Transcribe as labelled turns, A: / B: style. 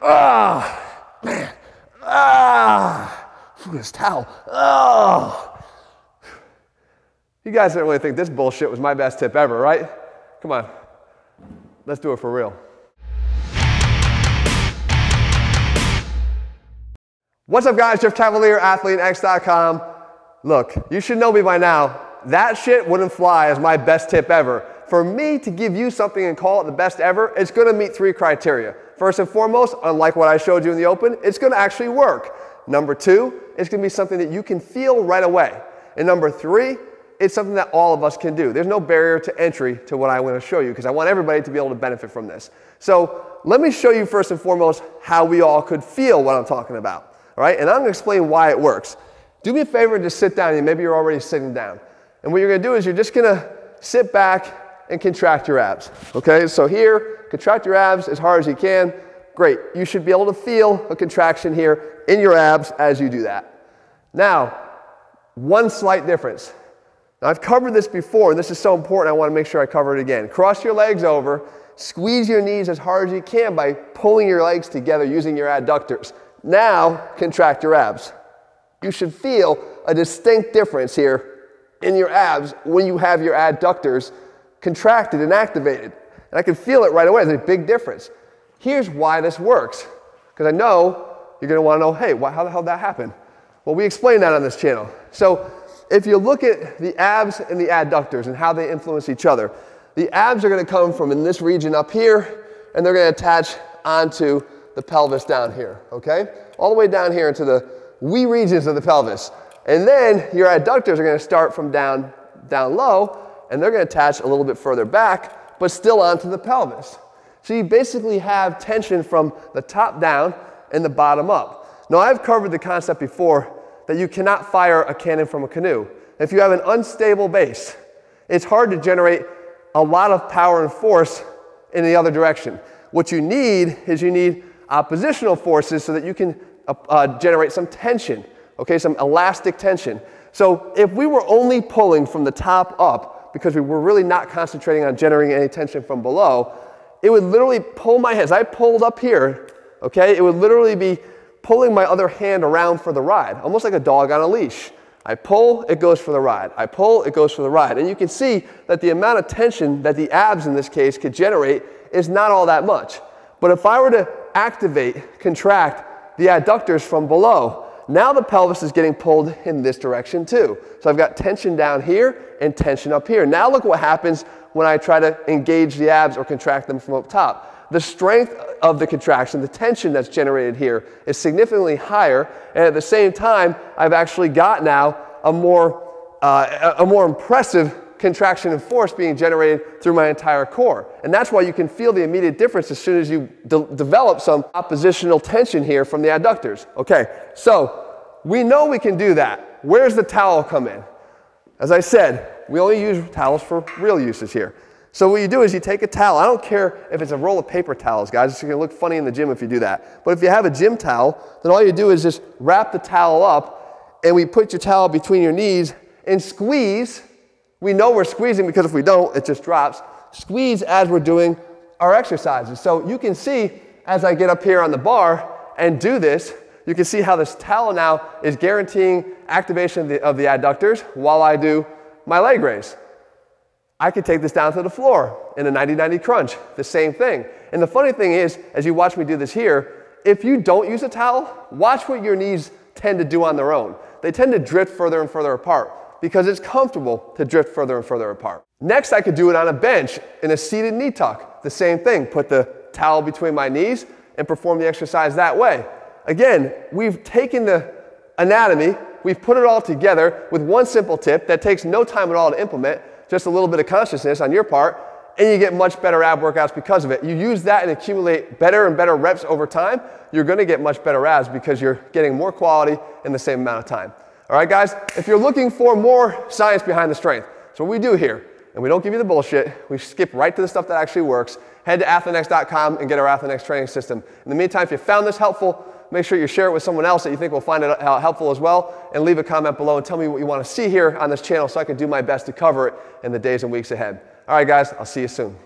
A: Ah, man. Ah, this towel. Oh. You guys didn't really think this bullshit was my best tip ever, right? Come on. Let's do it for real. What's up, guys? Jeff Cavalier, ATHLEAN-X.com. Look, you should know me by now. That shit wouldn't fly as my best tip ever. For me to give you something and call it the best ever, it's going to meet 3 criteria. First and foremost, unlike what I showed you in the open, it's going to actually work. Number 2, it's going to be something that you can feel right away. And number 3, it's something that all of us can do. There's no barrier to entry to what I want to show you because I want everybody to be able to benefit from this. So let me show you first and foremost how we all could feel what I'm talking about. All right, and I'm going to explain why it works. Do me a favor and just sit down, and maybe you're already sitting down. And what you're going to do is you're just going to sit back and contract your abs. Okay, so here, contract your abs as hard as you can. Great, you should be able to feel a contraction here in your abs as you do that. Now, one slight difference. Now, I've covered this before, and this is so important, I want to make sure I cover it again. Cross your legs over, squeeze your knees as hard as you can by pulling your legs together using your adductors. Now, contract your abs. You should feel a distinct difference here in your abs when you have your adductors contracted and activated. And I can feel it right away. There's a big difference. Here's why this works. Because I know you're going to want to know, hey, how the hell did that happen? Well, we explained that on this channel. So if you look at the abs and the adductors and how they influence each other, the abs are going to come from in this region up here, and they're going to attach onto the pelvis down here, okay? All the way down here into the wee regions of the pelvis. And then your adductors are going to start from down low, and they're going to attach a little bit further back, but still onto the pelvis. So you basically have tension from the top down and the bottom up. Now, I've covered the concept before that you cannot fire a cannon from a canoe. If you have an unstable base, it's hard to generate a lot of power and force in the other direction. What you need is you need oppositional forces so that you can generate some tension, okay, some elastic tension. So if we were only pulling from the top up because we were really not concentrating on generating any tension from below, it would literally pull my hands. I pulled up here, okay, it would literally be pulling my other hand around for the ride, almost like a dog on a leash. I pull, it goes for the ride. I pull, it goes for the ride. And you can see that the amount of tension that the abs in this case could generate is not all that much. But if I were to activate, contract the adductors from below, now the pelvis is getting pulled in this direction too. So I've got tension down here and tension up here. Now look what happens when I try to engage the abs or contract them from up top. The strength of the contraction, the tension that's generated here is significantly higher, and at the same time, I've actually got now a more impressive contraction and force being generated through my entire core. And that's why you can feel the immediate difference as soon as you develop some oppositional tension here from the adductors. Okay, so we know we can do that. Where's the towel come in? As I said, we only use towels for real uses here. So what you do is you take a towel. I don't care if it's a roll of paper towels, guys. It's going to look funny in the gym if you do that. But if you have a gym towel, then all you do is just wrap the towel up, and we put your towel between your knees and squeeze. We know we're squeezing because if we don't, it just drops. Squeeze as we're doing our exercises. So you can see as I get up here on the bar and do this, you can see how this towel now is guaranteeing activation of the adductors while I do my leg raise. I could take this down to the floor in a 90-90 crunch, the same thing. And the funny thing is, as you watch me do this here, if you don't use a towel, watch what your knees tend to do on their own. They tend to drift further and further apart because it's comfortable to drift further and further apart. Next, I could do it on a bench in a seated knee tuck. The same thing, put the towel between my knees and perform the exercise that way. Again, we've taken the anatomy, we've put it all together with one simple tip that takes no time at all to implement, just a little bit of consciousness on your part, and you get much better ab workouts because of it. You use that and accumulate better and better reps over time, you're going to get much better abs because you're getting more quality in the same amount of time. All right, guys, if you're looking for more science behind the strength, so what we do here, and we don't give you the bullshit, we skip right to the stuff that actually works. Head to ATHLEAN-X.com and get our ATHLEAN-X training system. In the meantime, if you found this helpful, make sure you share it with someone else that you think will find it helpful as well, and leave a comment below and tell me what you want to see here on this channel so I can do my best to cover it in the days and weeks ahead. All right, guys, I'll see you soon.